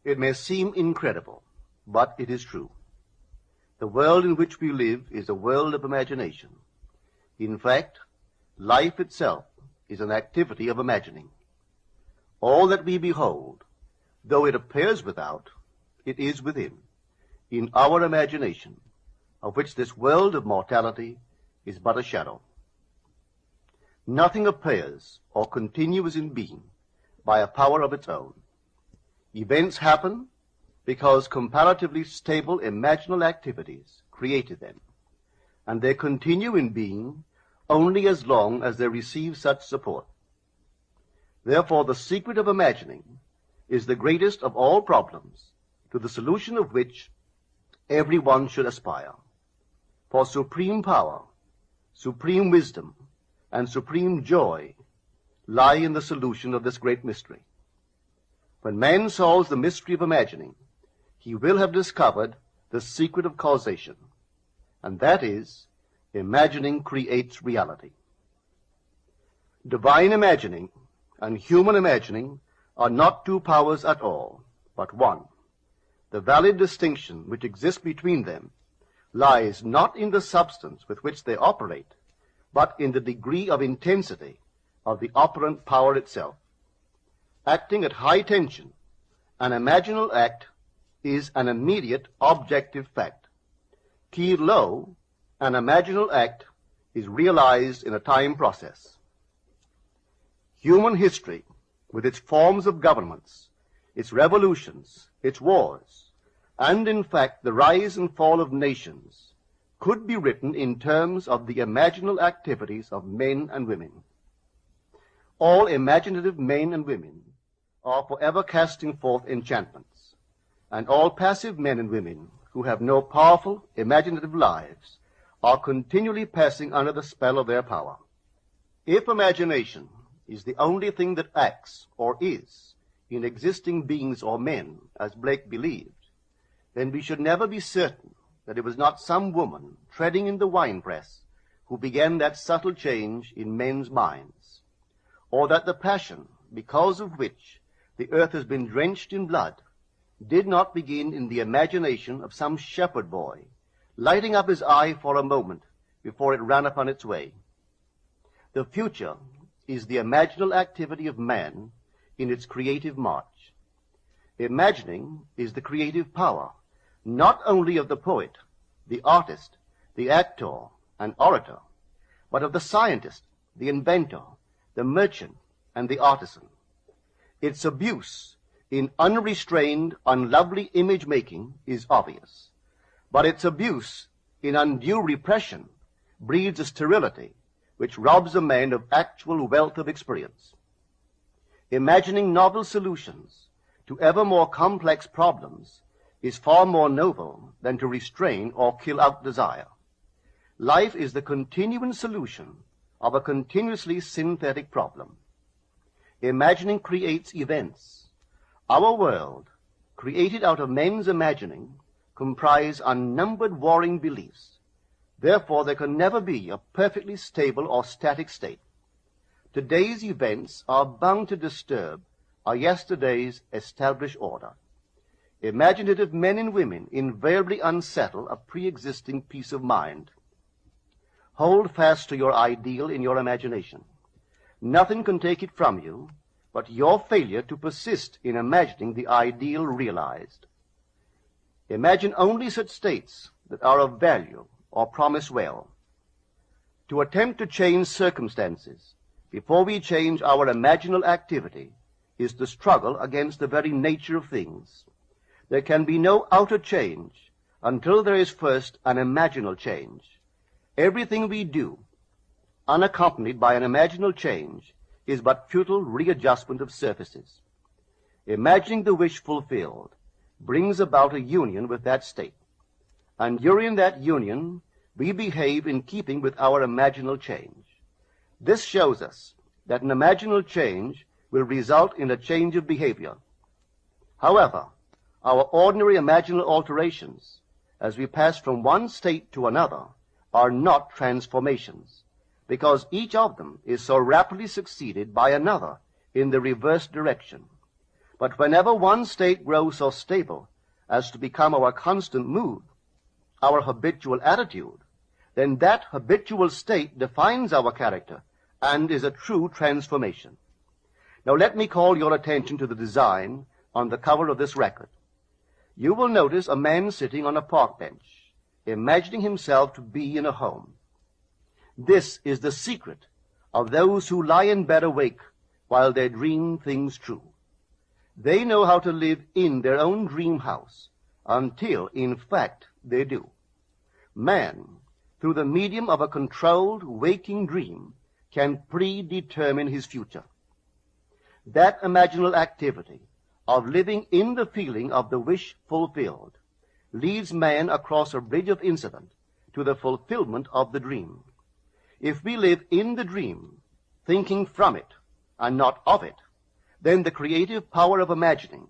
It may seem incredible, but it is true. The world in which we live is a world of imagination. In fact, life itself is an activity of imagining. All that we behold, though it appears without, it is within, in our imagination, of which this world of mortality is but a shadow. Nothing appears or continues in being by a power of its own. Events happen because comparatively stable imaginal activities created them, and they continue in being only as long as they receive such support. Therefore, the secret of imagining is the greatest of all problems, to the solution of which everyone should aspire. For supreme power, supreme wisdom, and supreme joy lie in the solution of this great mystery. When man solves the mystery of imagining, he will have discovered the secret of causation, and that is, imagining creates reality. Divine imagining and human imagining are not two powers at all, but one. The valid distinction which exists between them lies not in the substance with which they operate, but in the degree of intensity of the operant power itself. Acting at high tension, an imaginal act is an immediate objective fact. Keyed low, an imaginal act is realized in a time process. Human history, with its forms of governments, its revolutions, its wars, and in fact the rise and fall of nations, could be written in terms of the imaginal activities of men and women. All imaginative men and women are forever casting forth enchantments, and all passive men and women who have no powerful imaginative lives are continually passing under the spell of their power. If imagination is the only thing that acts or is in existing beings or men, as Blake believed, then we should never be certain that it was not some woman treading in the winepress who began that subtle change in men's minds, or that the passion because of which the earth has been drenched in blood did not begin in the imagination of some shepherd boy, lighting up his eye for a moment before it ran upon its way. The future is the imaginal activity of man in its creative march. Imagining is the creative power, not only of the poet, the artist, the actor, and orator, but of the scientist, the inventor, the merchant, and the artisan. Its abuse in unrestrained, unlovely image-making is obvious, but its abuse in undue repression breeds a sterility which robs a man of actual wealth of experience. Imagining novel solutions to ever more complex problems is far more noble than to restrain or kill out desire. Life is the continuing solution of a continuously synthetic problem. Imagining creates events. Our world, created out of men's imagining, comprise unnumbered warring beliefs. Therefore, there can never be a perfectly stable or static state. Today's events are bound to disturb our yesterday's established order. Imaginative men and women invariably unsettle a pre-existing peace of mind. Hold fast to your ideal in your imagination. Nothing can take it from you but your failure to persist in imagining the ideal realized. Imagine only such states that are of value or promise well. To attempt to change circumstances before we change our imaginal activity is to struggle against the very nature of things. There can be no outer change until there is first an imaginal change. Everything we do, unaccompanied by an imaginal change, is but futile readjustment of surfaces. Imagining the wish fulfilled brings about a union with that state, and during that union we behave in keeping with our imaginal change. This shows us that an imaginal change will result in a change of behavior. However, our ordinary imaginal alterations, as we pass from one state to another, are not transformations, because each of them is so rapidly succeeded by another in the reverse direction. But whenever one state grows so stable as to become our constant mood, our habitual attitude, then that habitual state defines our character and is a true transformation. Now let me call your attention to the design on the cover of this record. You will notice a man sitting on a park bench, imagining himself to be in a home. This is the secret of those who lie in bed awake while they dream things true. They know how to live in their own dream house until, in fact, they do. Man, through the medium of a controlled waking dream, can predetermine his future. That imaginal activity of living in the feeling of the wish fulfilled leads man across a bridge of incident to the fulfillment of the dream. If we live in the dream, thinking from it and not of it, then the creative power of imagining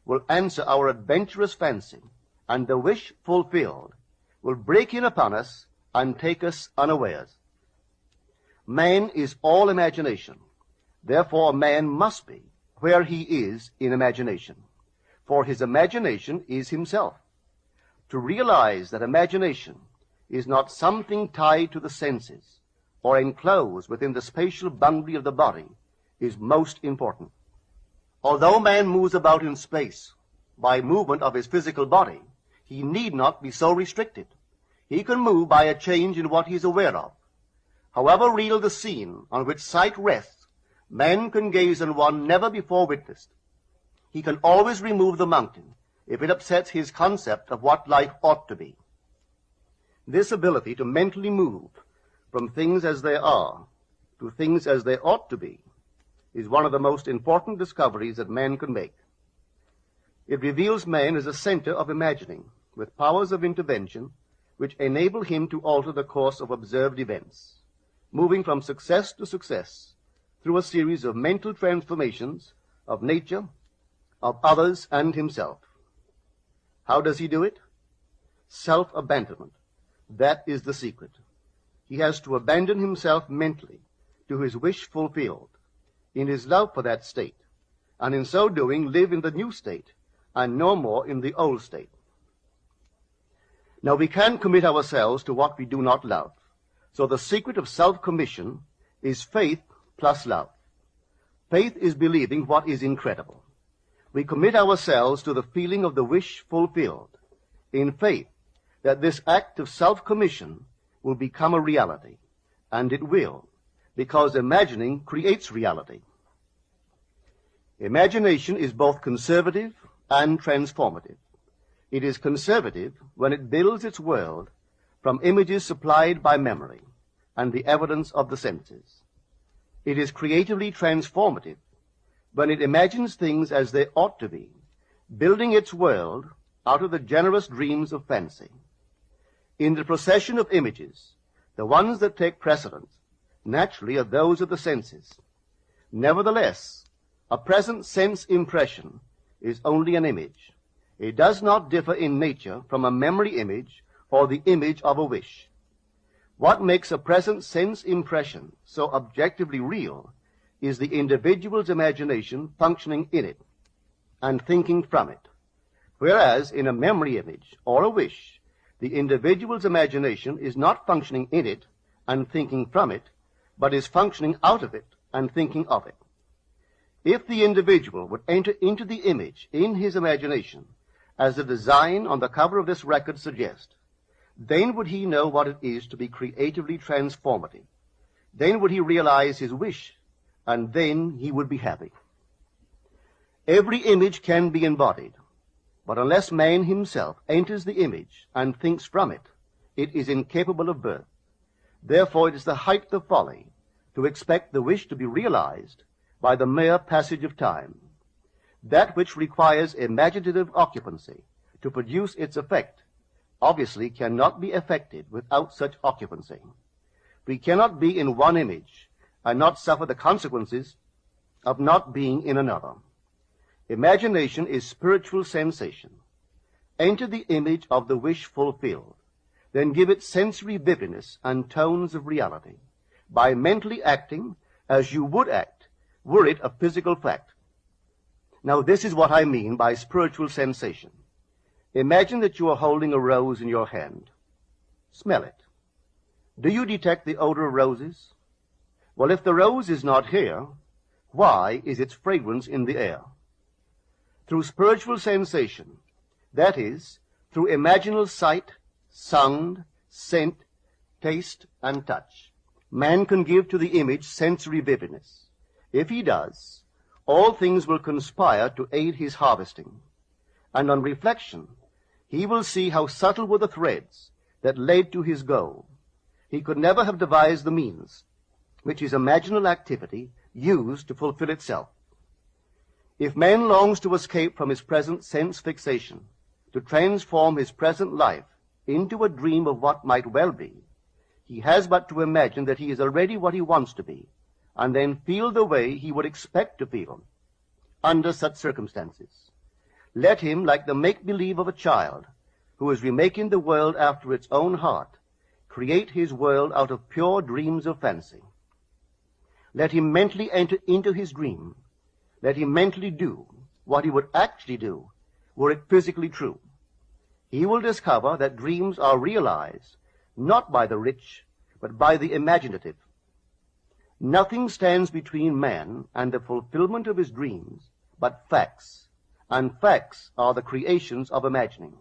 will answer our adventurous fancy, and the wish fulfilled will break in upon us and take us unawares. Man is all imagination. Therefore, man must be where he is in imagination, for his imagination is himself. To realize that imagination is not something tied to the senses or enclosed within the spatial boundary of the body is most important. Although man moves about in space by movement of his physical body, he need not be so restricted. He can move by a change in what he is aware of. However real the scene on which sight rests, man can gaze on one never before witnessed. He can always remove the mountain if it upsets his concept of what life ought to be. This ability to mentally move from things as they are to things as they ought to be is one of the most important discoveries that man can make. It reveals man as a center of imagining, with powers of intervention which enable him to alter the course of observed events, moving from success to success through a series of mental transformations of nature, of others, and himself. How does he do it? Self-abandonment. That is the secret. He has to abandon himself mentally to his wish fulfilled, in his love for that state, and in so doing live in the new state and no more in the old state. Now we can't commit ourselves to what we do not love, so the secret of self-commission is faith plus love. Faith is believing what is incredible. We commit ourselves to the feeling of the wish fulfilled, in faith that this act of self-commission will become a reality, and it will, because imagining creates reality. Imagination is both conservative and transformative. It is conservative when it builds its world from images supplied by memory and the evidence of the senses. It is creatively transformative when it imagines things as they ought to be, building its world out of the generous dreams of fancy. In the procession of images, the ones that take precedence naturally are those of the senses. Nevertheless, a present sense impression is only an image. It does not differ in nature from a memory image or the image of a wish. What makes a present sense impression so objectively real is the individual's imagination functioning in it and thinking from it, whereas in a memory image or a wish, the individual's imagination is not functioning in it and thinking from it, but is functioning out of it and thinking of it. If the individual would enter into the image in his imagination, as the design on the cover of this record suggests, then would he know what it is to be creatively transformative. Then would he realize his wish, and then he would be happy. Every image can be embodied, but unless man himself enters the image and thinks from it, it is incapable of birth. Therefore it is the height of folly to expect the wish to be realized by the mere passage of time. That which requires imaginative occupancy to produce its effect obviously cannot be effected without such occupancy. We cannot be in one image and not suffer the consequences of not being in another. Imagination is spiritual sensation. Enter the image of the wish fulfilled, then give it sensory vividness and tones of reality by mentally acting as you would act were it a physical fact. Now, this is what I mean by spiritual sensation. Imagine that you are holding a rose in your hand. Smell it. Do you detect the odor of roses? Well, if the rose is not here, why is its fragrance in the air? Through spiritual sensation, that is, through imaginal sight, sound, scent, taste, and touch, man can give to the image sensory vividness. If he does, all things will conspire to aid his harvesting. And on reflection, he will see how subtle were the threads that led to his goal. He could never have devised the means which his imaginal activity used to fulfill itself. If man longs to escape from his present sense fixation, to transform his present life into a dream of what might well be, he has but to imagine that he is already what he wants to be, and then feel the way he would expect to feel under such circumstances. Let him, like the make-believe of a child who is remaking the world after its own heart, create his world out of pure dreams of fancy. Let him mentally enter into his dream. Let him mentally do what he would actually do were it physically true. He will discover that dreams are realized not by the rich, but by the imaginative. Nothing stands between man and the fulfillment of his dreams but facts, and facts are the creations of imagining.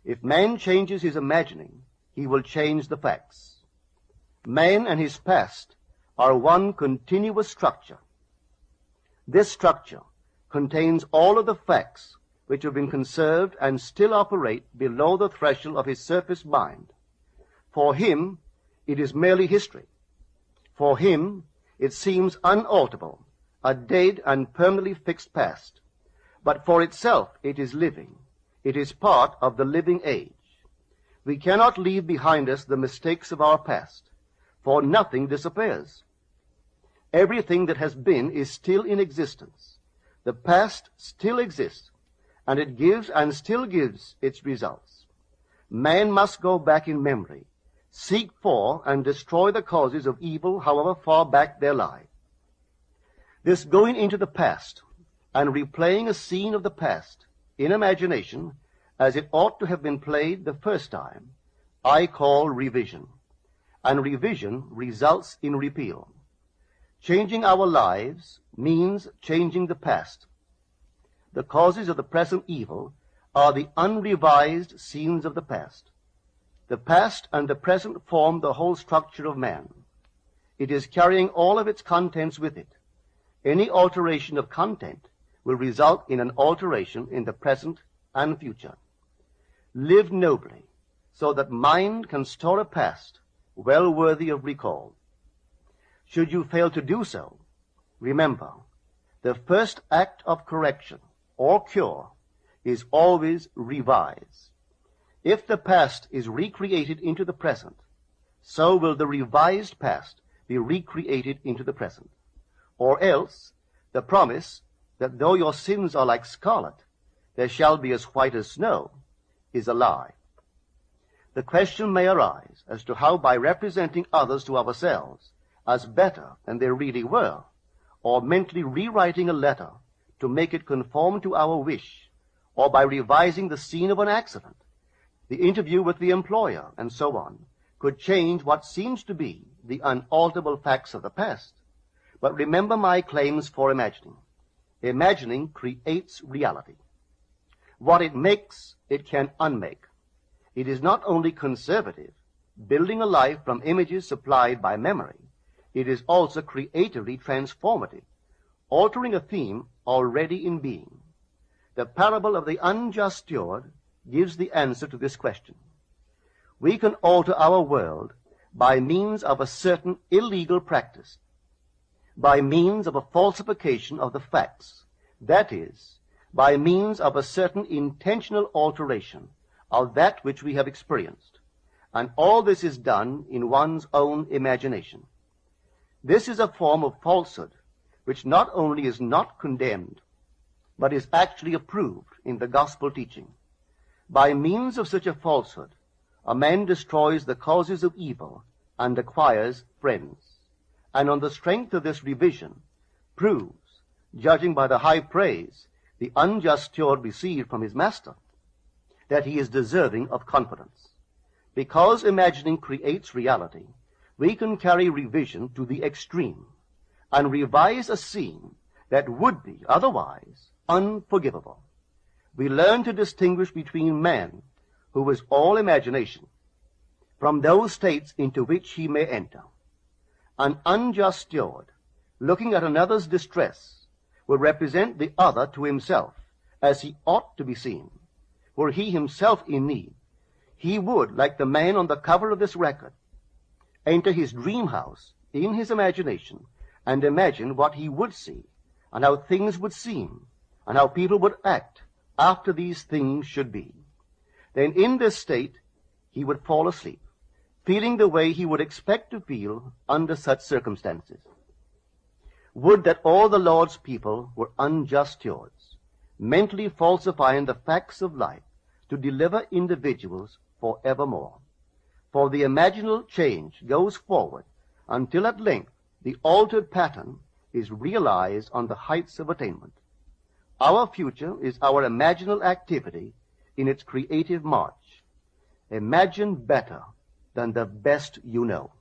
If man changes his imagining, he will change the facts. Man and his past are one continuous structure. This structure contains all of the facts which have been conserved and still operate below the threshold of his surface mind. For him, it is merely history. For him, it seems unalterable, a dead and permanently fixed past. But for itself, it is living. It is part of the living age. We cannot leave behind us the mistakes of our past, for nothing disappears. Everything that has been is still in existence. The past still exists, and it gives and still gives its results. Man must go back in memory, seek for and destroy the causes of evil, however far back they lie. This going into the past and replaying a scene of the past in imagination as it ought to have been played the first time, I call revision. And revision results in repeal. Changing our lives means changing the past. The causes of the present evil are the unrevised scenes of the past. The past and the present form the whole structure of man. It is carrying all of its contents with it. Any alteration of content will result in an alteration in the present and future. Live nobly, so that mind can store a past well worthy of recall. Should you fail to do so, remember, the first act of correction or cure is always revise. If the past is recreated into the present, so will the revised past be recreated into the present. Or else, the promise that though your sins are like scarlet, they shall be as white as snow, is a lie. The question may arise as to how, by representing others to ourselves as better than they really were, or mentally rewriting a letter to make it conform to our wish, or by revising the scene of an accident, the interview with the employer, and so on, could change what seems to be the unalterable facts of the past. But remember my claims for imagining. Imagining creates reality. What it makes, it can unmake. It is not only conservative, building a life from images supplied by memory. It is also creatively transformative, altering a theme already in being. The parable of the unjust steward gives the answer to this question. We can alter our world by means of a certain illegal practice, by means of a falsification of the facts, that is, by means of a certain intentional alteration of that which we have experienced. And all this is done in one's own imagination. This is a form of falsehood which not only is not condemned, but is actually approved in the gospel teaching. By means of such a falsehood, a man destroys the causes of evil and acquires friends, and on the strength of this revision proves, judging by the high praise the unjust steward received from his master, that he is deserving of confidence. Because imagining creates reality, we can carry revision to the extreme and revise a scene that would be otherwise unforgivable. We learn to distinguish between man, who is all imagination, from those states into which he may enter. An unjust steward, looking at another's distress, will represent the other to himself as he ought to be seen. Were he himself in need, he would, like the man on the cover of this record, enter his dream house in his imagination and imagine what he would see and how things would seem and how people would act after these things should be. Then in this state he would fall asleep, feeling the way he would expect to feel under such circumstances. Would that all the Lord's people were unjust stewards, mentally falsifying the facts of life to deliver individuals forevermore. For the imaginal change goes forward until at length the altered pattern is realized on the heights of attainment. Our future is our imaginal activity in its creative march. Imagine better than the best you know.